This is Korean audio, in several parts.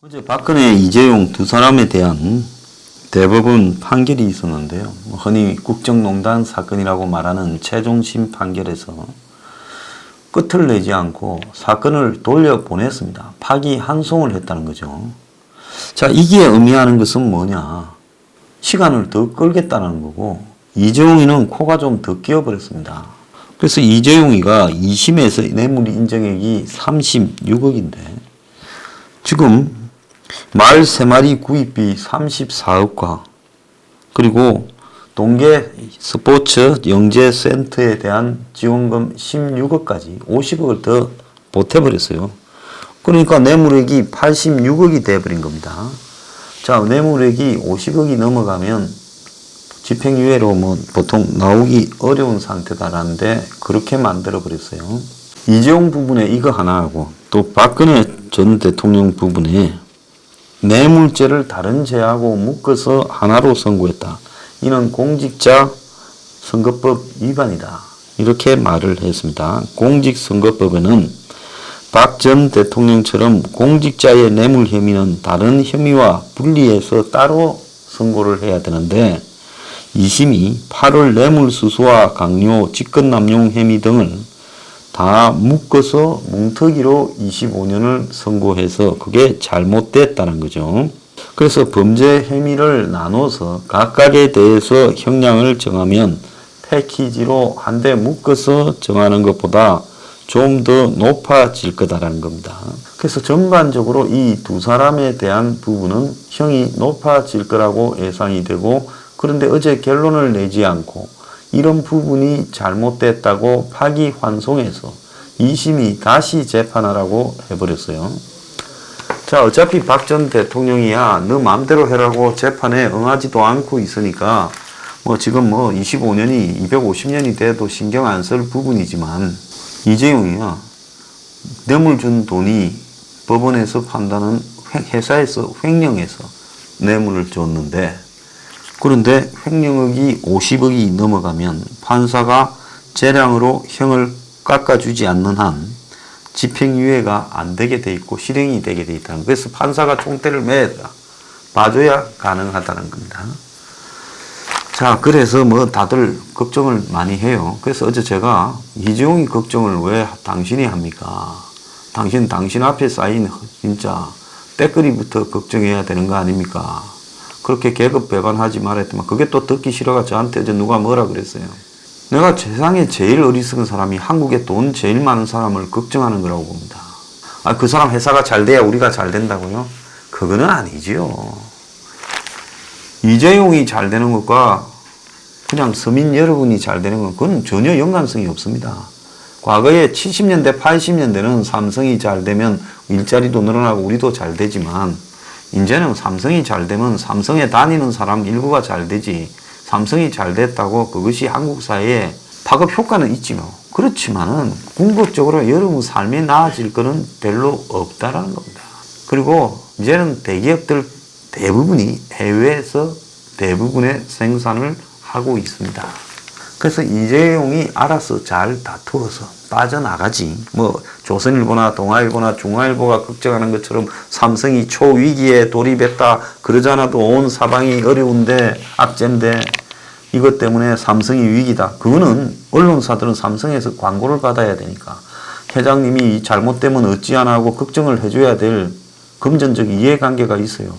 어제 박근혜, 이재용 두 사람에 대한 대법원 판결이 있었는데요. 흔히 국정농단 사건이라고 말하는 최종심 판결에서 끝을 내지 않고 사건을 돌려보냈습니다. 파기환송을 했다는 거죠. 자, 이게 의미하는 것은 뭐냐? 시간을 더 끌겠다는 거고, 이재용이는 코가 좀 더 끼어버렸습니다. 그래서 이재용이가 2심에서 뇌물 인정액이 36억인데, 지금 말 3마리 구입비 34억과, 그리고 동계 스포츠 영재센터에 대한 지원금 16억까지 50억을 더 보태버렸어요. 그러니까 뇌물액이 86억이 돼버린 겁니다. 자, 뇌물액이 50억이 넘어가면 집행유예로 보통 나오기 어려운 상태다라는데 그렇게 만들어버렸어요. 이재용 부분에 이거 하나하고 또 박근혜 전 대통령 부분에 뇌물죄를 다른 죄하고 묶어서 하나로 선고했다. 이는 공직자 선거법 위반이다. 이렇게 말을 했습니다. 공직선거법에는 박 전 대통령처럼 공직자의 뇌물 혐의는 다른 혐의와 분리해서 따로 선고를 해야 되는데 2심이 8월 뇌물수수와 강요, 직권남용 혐의 등을 다 묶어서 뭉터기로 25년을 선고해서 그게 잘못됐다는 거죠. 그래서 범죄 혐의를 나눠서 각각에 대해서 형량을 정하면 패키지로 한데 묶어서 정하는 것보다 좀 더 높아질 거다라는 겁니다. 그래서 전반적으로 이 두 사람에 대한 부분은 형이 높아질 거라고 예상이 되고, 그런데 어제 결론을 내지 않고 이런 부분이 잘못됐다고 파기환송해서 2심이 다시 재판하라고 해버렸어요. 자, 어차피 박 전 대통령이야 너 마음대로 해라고 재판에 응하지도 않고 있으니까 지금 25년이 250년이 돼도 신경 안 쓸 부분이지만, 이재용이야 뇌물 준 돈이 법원에서 판단은 회사에서 횡령해서 뇌물을 줬는데, 그런데 횡령액이 50억이 넘어가면 판사가 재량으로 형을 깎아주지 않는 한 집행유예가 안 되게 돼 있고 실행이 되게 돼 있다는 거예요. 그래서 판사가 총대를 봐줘야 가능하다는 겁니다. 자, 그래서 다들 걱정을 많이 해요. 그래서 어제 제가 이재용이 걱정을 왜 당신이 합니까? 당신 앞에 쌓인 진짜 때거리부터 걱정해야 되는 거 아닙니까? 그렇게 계급 배반하지 말았더만 그게 또 듣기 싫어가 저한테 어제 누가 뭐라 그랬어요. 내가 세상에 제일 어리석은 사람이 한국에 돈 제일 많은 사람을 걱정하는 거라고 봅니다. 그 사람 회사가 잘 돼야 우리가 잘 된다고요? 그거는 아니지요. 이재용이 잘 되는 것과 그냥 서민 여러분이 잘 되는 건 그건 전혀 연관성이 없습니다. 과거에 70년대, 80년대는 삼성이 잘 되면 일자리도 늘어나고 우리도 잘 되지만, 이제는 삼성이 잘 되면 삼성에 다니는 사람 일부가 잘 되지, 삼성이 잘 됐다고 그것이 한국 사회에 파급 효과는 있지요. 그렇지만은 궁극적으로 여러분 삶이 나아질 거는 별로 없다라는 겁니다. 그리고 이제는 대기업들 대부분이 해외에서 대부분의 생산을 하고 있습니다. 그래서 이재용이 알아서 잘 다투어서 빠져나가지. 조선일보나 동아일보나 중앙일보가 걱정하는 것처럼 삼성이 초위기에 돌입했다 그러잖아도 온 사방이 어려운데 악재인데 이것 때문에 삼성이 위기다. 그거는 언론사들은 삼성에서 광고를 받아야 되니까 회장님이 잘못되면 어찌하나 하고 걱정을 해줘야 될 금전적 이해관계가 있어요.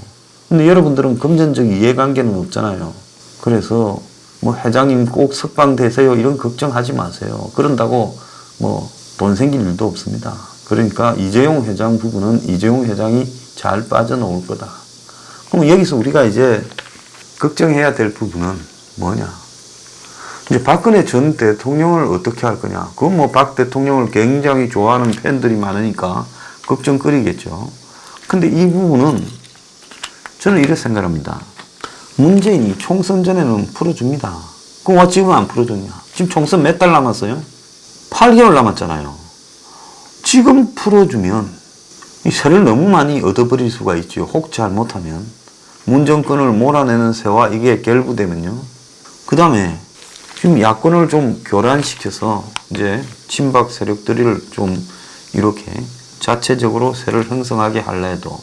근데 여러분들은 금전적 이해관계는 없잖아요. 그래서 회장님 꼭 석방 되세요 이런 걱정하지 마세요. 그런다고 돈 생길 일도 없습니다. 그러니까 이재용 회장 부분은 이재용 회장이 잘 빠져나올 거다. 그럼 여기서 우리가 이제 걱정해야 될 부분은 뭐냐? 이제 박근혜 전 대통령을 어떻게 할 거냐? 그건 박 대통령을 굉장히 좋아하는 팬들이 많으니까 걱정거리겠죠. 근데 이 부분은 저는 이렇게 생각합니다. 문재인이 총선 전에는 풀어줍니다. 그럼 왜 지금 안 풀어줬냐? 지금 총선 몇 달 남았어요? 8개월 남았잖아요. 지금 풀어주면 이 세를 너무 많이 얻어버릴 수가 있죠. 혹 잘못하면. 문정권을 몰아내는 새와 이게 결부되면요. 그 다음에 지금 야권을 좀 교란시켜서 이제 친박 세력들을 좀 이렇게 자체적으로 새를 형성하게 하려 해도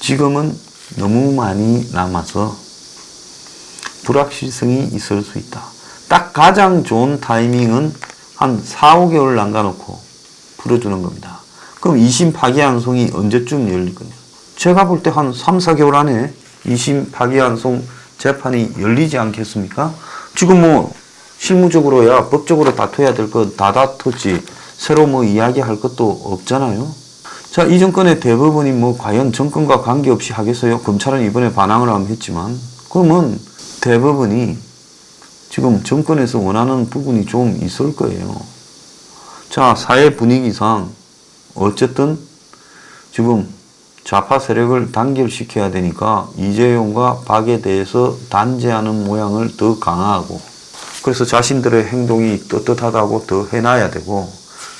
지금은 너무 많이 남아서 불확실성이 있을 수 있다. 딱 가장 좋은 타이밍은 한 4, 5개월 남겨놓고 풀어주는 겁니다. 그럼 2심 파기환송이 언제쯤 열릴 거냐? 제가 볼 때 한 3, 4개월 안에 2심 파기환송 재판이 열리지 않겠습니까? 지금 뭐 실무적으로야 법적으로 다투어야 될 것 다 다퉜지 새로 뭐 이야기할 것도 없잖아요. 자, 이 정권의 대법원이 뭐 과연 정권과 관계없이 하겠어요? 검찰은 이번에 반항을 하면 했지만 그러면 대법원이 지금 정권에서 원하는 부분이 좀 있을 거예요. 자, 사회 분위기상 어쨌든 지금 좌파 세력을 단결시켜야 되니까 이재용과 박에 대해서 단죄하는 모양을 더 강화하고 그래서 자신들의 행동이 떳떳하다고 더 해놔야 되고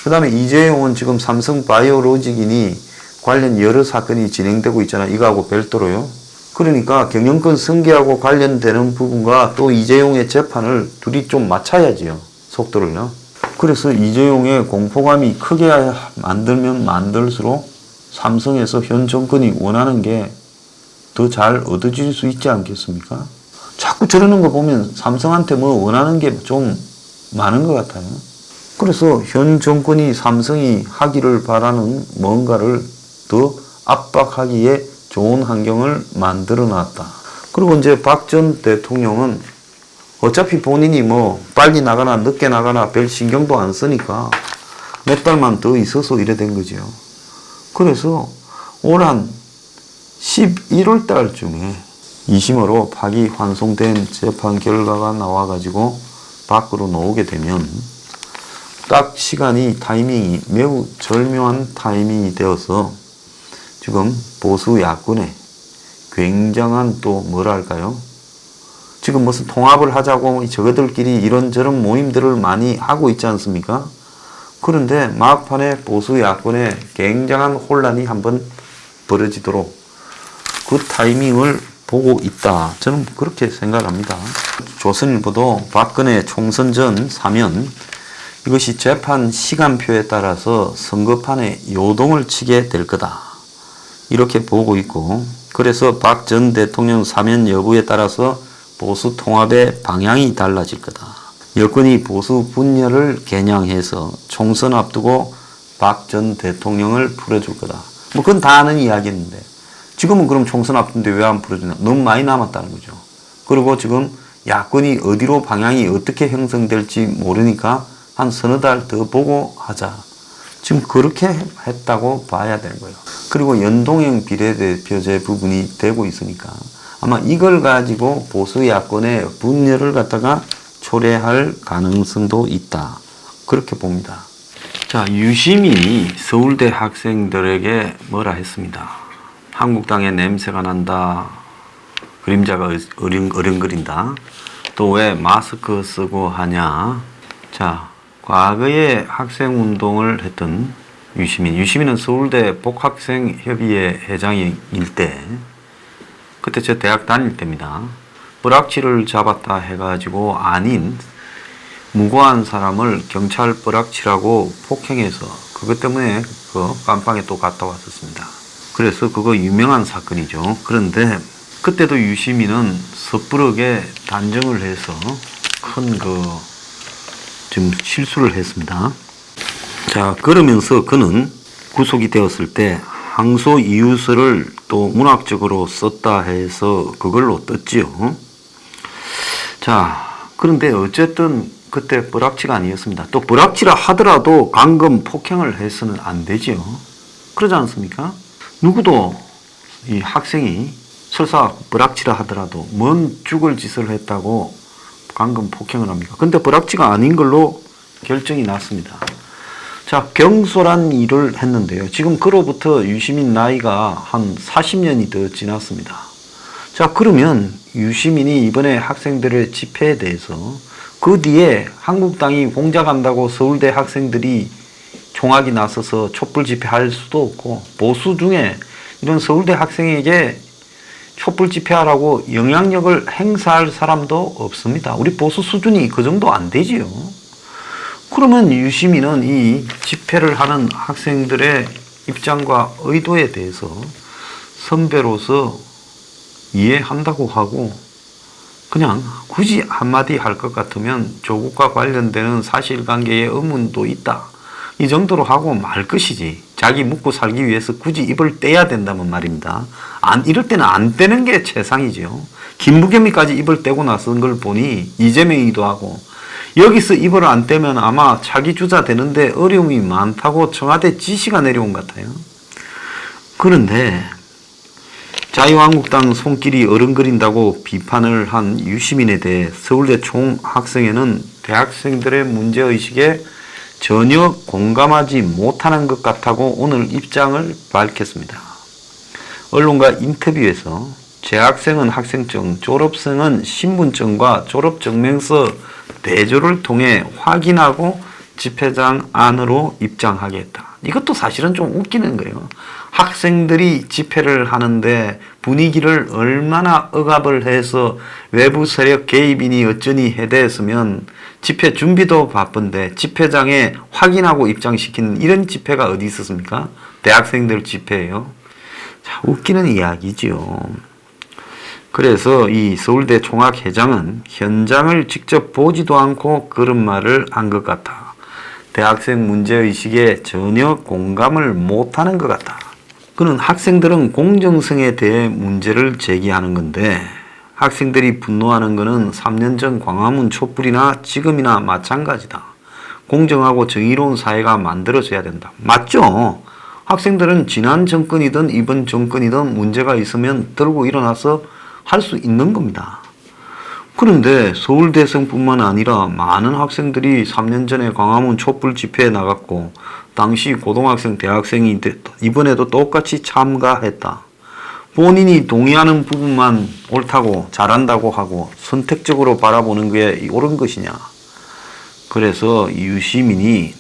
그 다음에 이재용은 지금 삼성 바이오로직이니 관련 여러 사건이 진행되고 있잖아요. 이거하고 별도로요. 그러니까 경영권 승계하고 관련되는 부분과 또 이재용의 재판을 둘이 좀 맞춰야지요. 속도를요. 그래서 이재용의 공포감이 크게 만들면 만들수록 삼성에서 현 정권이 원하는 게 더 잘 얻어질 수 있지 않겠습니까? 자꾸 저러는 거 보면 삼성한테 뭐 원하는 게 좀 많은 것 같아요. 그래서 현 정권이 삼성이 하기를 바라는 뭔가를 더 압박하기에 좋은 환경을 만들어 놨다. 그리고 이제 박 전 대통령은 어차피 본인이 뭐 빨리 나가나 늦게 나가나 별 신경도 안 쓰니까 몇 달만 더 있어서 이래 된 거죠. 그래서 올 한 11월 달쯤에 2심으로 파기환송된 재판 결과가 나와가지고 밖으로 나오게 되면 딱 시간이 타이밍이 매우 절묘한 타이밍이 되어서 지금 보수 야권에 굉장한 또 뭐랄까요? 지금 무슨 통합을 하자고 저거들끼리 이런저런 모임들을 많이 하고 있지 않습니까? 그런데 막판에 보수 야권에 굉장한 혼란이 한번 벌어지도록 그 타이밍을 보고 있다. 저는 그렇게 생각합니다. 조선일보도 박근혜 총선 전 사면 이것이 재판 시간표에 따라서 선거판에 요동을 치게 될 거다. 이렇게 보고 있고 그래서 박 전 대통령 사면 여부에 따라서 보수 통합의 방향이 달라질 거다. 여권이 보수 분열을 겨냥해서 총선 앞두고 박 전 대통령을 풀어줄 거다. 뭐 그건 다 아는 이야기인데 지금은 그럼 총선 앞둔데 왜 안 풀어주나? 너무 많이 남았다는 거죠. 그리고 지금 야권이 어디로 방향이 어떻게 형성될지 모르니까 한 서너 달 더 보고 하자. 지금 그렇게 했다고 봐야 되는 거예요. 그리고 연동형 비례대표제 부분이 되고 있으니까 아마 이걸 가지고 보수 야권의 분열을 갖다가 초래할 가능성도 있다. 그렇게 봅니다. 자, 유시민이 서울대 학생들에게 뭐라 했습니다. 한국당의 냄새가 난다. 그림자가 어른거린다. 또 왜 마스크 쓰고 하냐. 자, 과거에 학생운동을 했던 유시민은 서울대 복학생협의회 회장일 때 그때 저 대학 다닐 때입니다. 벼락치를 잡았다 해가지고 아닌 무고한 사람을 경찰 벼락치라고 폭행해서 그것 때문에 그 깜빵에 또 갔다 왔었습니다. 그래서 그거 유명한 사건이죠. 그런데 그때도 유시민은 섣부르게 단정을 해서 큰 좀 실수를 했습니다. 자, 그러면서 그는 구속이 되었을 때 항소 이유서를 또 문학적으로 썼다 해서 그걸로 떴지요. 자, 그런데 어쨌든 그때 벼락치가 아니었습니다. 또 벼락치라 하더라도 강금 폭행을 해서는 안 되지요. 그러지 않습니까? 누구도 이 학생이 설사 벼락치라 하더라도 뭔 죽을 짓을 했다고 강금 폭행을 합니까? 근데 벼락치가 아닌 걸로 결정이 났습니다. 자, 경솔한 일을 했는데요. 지금 그로부터 유시민 나이가 한 40년이 더 지났습니다. 자, 그러면 유시민이 이번에 학생들의 집회에 대해서 그 뒤에 한국당이 공작한다고 서울대 학생들이 총학이 나서서 촛불 집회할 수도 없고 보수 중에 이런 서울대 학생에게 촛불 집회하라고 영향력을 행사할 사람도 없습니다. 우리 보수 수준이 그 정도 안 되지요. 그러면 유시민은 이 집회를 하는 학생들의 입장과 의도에 대해서 선배로서 이해한다고 하고 그냥 굳이 한마디 할 것 같으면 조국과 관련되는 사실관계에 의문도 있다. 이 정도로 하고 말 것이지. 자기 묵고 살기 위해서 굳이 입을 떼야 된다면 말입니다. 이럴 때는 안 떼는 게 최상이죠. 김부겸이까지 입을 떼고 나선 걸 보니 이재명이기도 하고 여기서 입을 안 떼면 아마 차기 주자 되는데 어려움이 많다고 청와대 지시가 내려온 것 같아요. 그런데 자유한국당 손길이 어른거린다고 비판을 한 유시민에 대해 서울대 총학생회는 대학생들의 문제의식에 전혀 공감하지 못하는 것 같다고 오늘 입장을 밝혔습니다. 언론과 인터뷰에서 재학생은 학생증, 졸업생은 신분증과 졸업증명서 대조를 통해 확인하고 집회장 안으로 입장하겠다. 이것도 사실은 좀 웃기는 거예요. 학생들이 집회를 하는데 분위기를 얼마나 억압을 해서 외부 세력 개입이니 어쩌니 해대했으면 집회 준비도 바쁜데 집회장에 확인하고 입장시키는 이런 집회가 어디 있었습니까? 대학생들 집회예요. 자, 웃기는 이야기지요. 그래서 이 서울대 총학회장은 현장을 직접 보지도 않고 그런 말을 한 것 같아. 대학생 문제의식에 전혀 공감을 못하는 것 같다. 그는 학생들은 공정성에 대해 문제를 제기하는 건데 학생들이 분노하는 것은 3년 전 광화문 촛불이나 지금이나 마찬가지다. 공정하고 정의로운 사회가 만들어져야 된다. 맞죠? 학생들은 지난 정권이든 이번 정권이든 문제가 있으면 들고 일어나서 할 수 있는 겁니다. 그런데 서울대생뿐만 아니라 많은 학생들이 3년 전에 광화문 촛불 집회에 나갔고 당시 고등학생, 대학생이 이번에도 똑같이 참가했다. 본인이 동의하는 부분만 옳다고 잘한다고 하고 선택적으로 바라보는 게 옳은 것이냐. 그래서 유시민이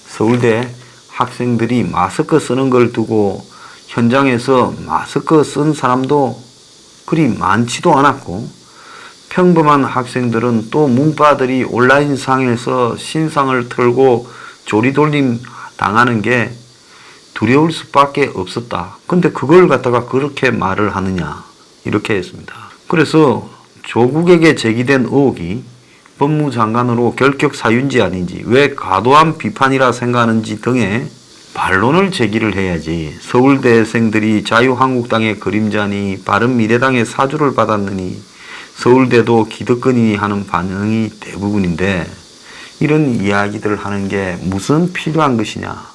서울대 학생들이 마스크 쓰는 걸 두고 현장에서 마스크 쓴 사람도 그리 많지도 않았고 평범한 학생들은 또 문과들이 온라인상에서 신상을 털고 조리돌림 당하는 게 두려울 수밖에 없었다. 근데 그걸 갖다가 그렇게 말을 하느냐 이렇게 했습니다. 그래서 조국에게 제기된 의혹이 법무장관으로 결격 사유인지 아닌지 왜 과도한 비판이라 생각하는지 등의 반론을 제기를 해야지. 서울대생들이 자유한국당의 그림자니 바른미래당의 사주를 받았느니 서울대도 기득권이니 하는 반응이 대부분인데 이런 이야기들을 하는 게 무슨 필요한 것이냐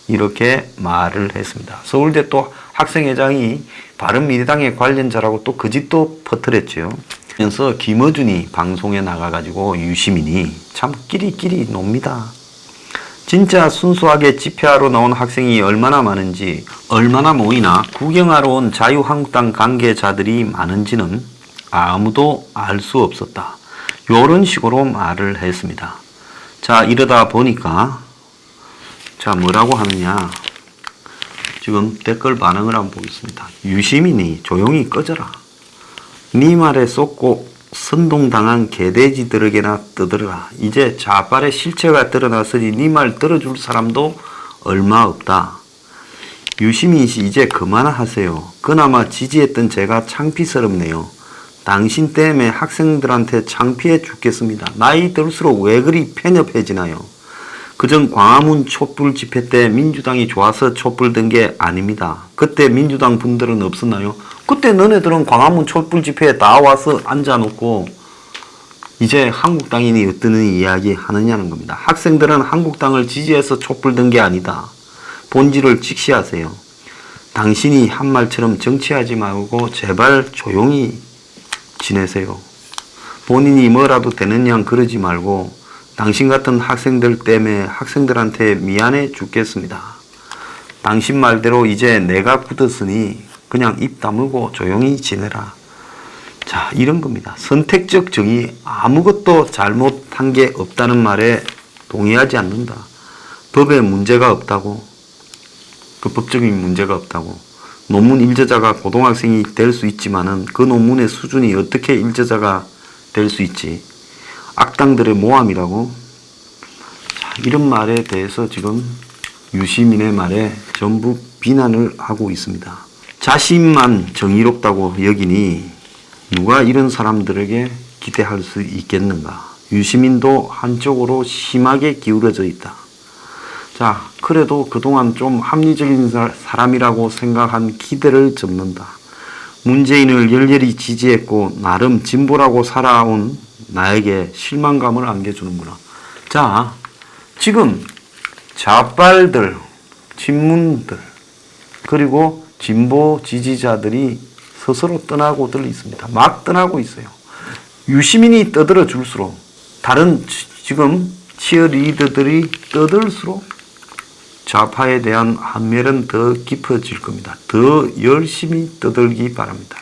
이렇게 말을 했습니다. 서울대 또 학생회장이 바른미래당의 관련자라고 또 그 짓도 퍼뜨렸죠. 그래서 김어준이 방송에 나가가지고 유시민이 참 끼리끼리 놉니다. 진짜 순수하게 집회하러 나온 학생이 얼마나 많은지 얼마나 모이나 구경하러 온 자유한국당 관계자들이 많은지는 아무도 알 수 없었다. 이런 식으로 말을 했습니다. 자, 이러다 보니까 자 뭐라고 하느냐. 지금 댓글 반응을 한번 보겠습니다. 유시민이 조용히 꺼져라. 네 말에 쏟고 선동당한 개돼지들에게나 떠들어라. 이제 좌빨의 실체가 드러났으니 네 말 들어줄 사람도 얼마 없다. 유시민 씨 이제 그만하세요. 그나마 지지했던 제가 창피스럽네요. 당신 때문에 학생들한테 창피해 죽겠습니다. 나이 들수록 왜 그리 편협해지나요? 그전 광화문 촛불 집회 때 민주당이 좋아서 촛불 든 게 아닙니다. 그때 민주당 분들은 없었나요? 그때 너네들은 광화문 촛불 집회에 다 와서 앉아놓고 이제 한국당인이 어떤 이야기 하느냐는 겁니다. 학생들은 한국당을 지지해서 촛불 든 게 아니다. 본질을 직시하세요. 당신이 한 말처럼 정치하지 말고 제발 조용히 지내세요. 본인이 뭐라도 되는 양 그러지 말고 당신 같은 학생들 때문에 학생들한테 미안해 죽겠습니다. 당신 말대로 이제 내가 굳었으니 그냥 입 다물고 조용히 지내라. 자, 이런 겁니다. 선택적 정의, 아무것도 잘못한 게 없다는 말에 동의하지 않는다. 법에 문제가 없다고, 그 법적인 문제가 없다고. 논문 일저자가 고등학생이 될 수 있지만은 그 논문의 수준이 어떻게 일저자가 될 수 있지? 악당들의 모함이라고. 자, 이런 말에 대해서 지금 유시민의 말에 전부 비난을 하고 있습니다. 자, 자신만 정의롭다고 여기니 누가 이런 사람들에게 기대할 수 있겠는가? 유시민도 한쪽으로 심하게 기울어져 있다. 자, 그래도 그동안 좀 합리적인 사람이라고 생각한 기대를 접는다. 문재인을 열렬히 지지했고 나름 진보라고 살아온 나에게 실망감을 안겨주는구나. 자, 지금 좌빨들, 친문들, 그리고 진보 지지자들이 스스로 떠나고들 있습니다. 막 떠나고 있어요. 유시민이 떠들어 줄수록 다른 지금 치어리더들이 떠들수록 좌파에 대한 한멸은 더 깊어질 겁니다. 더 열심히 떠들기 바랍니다.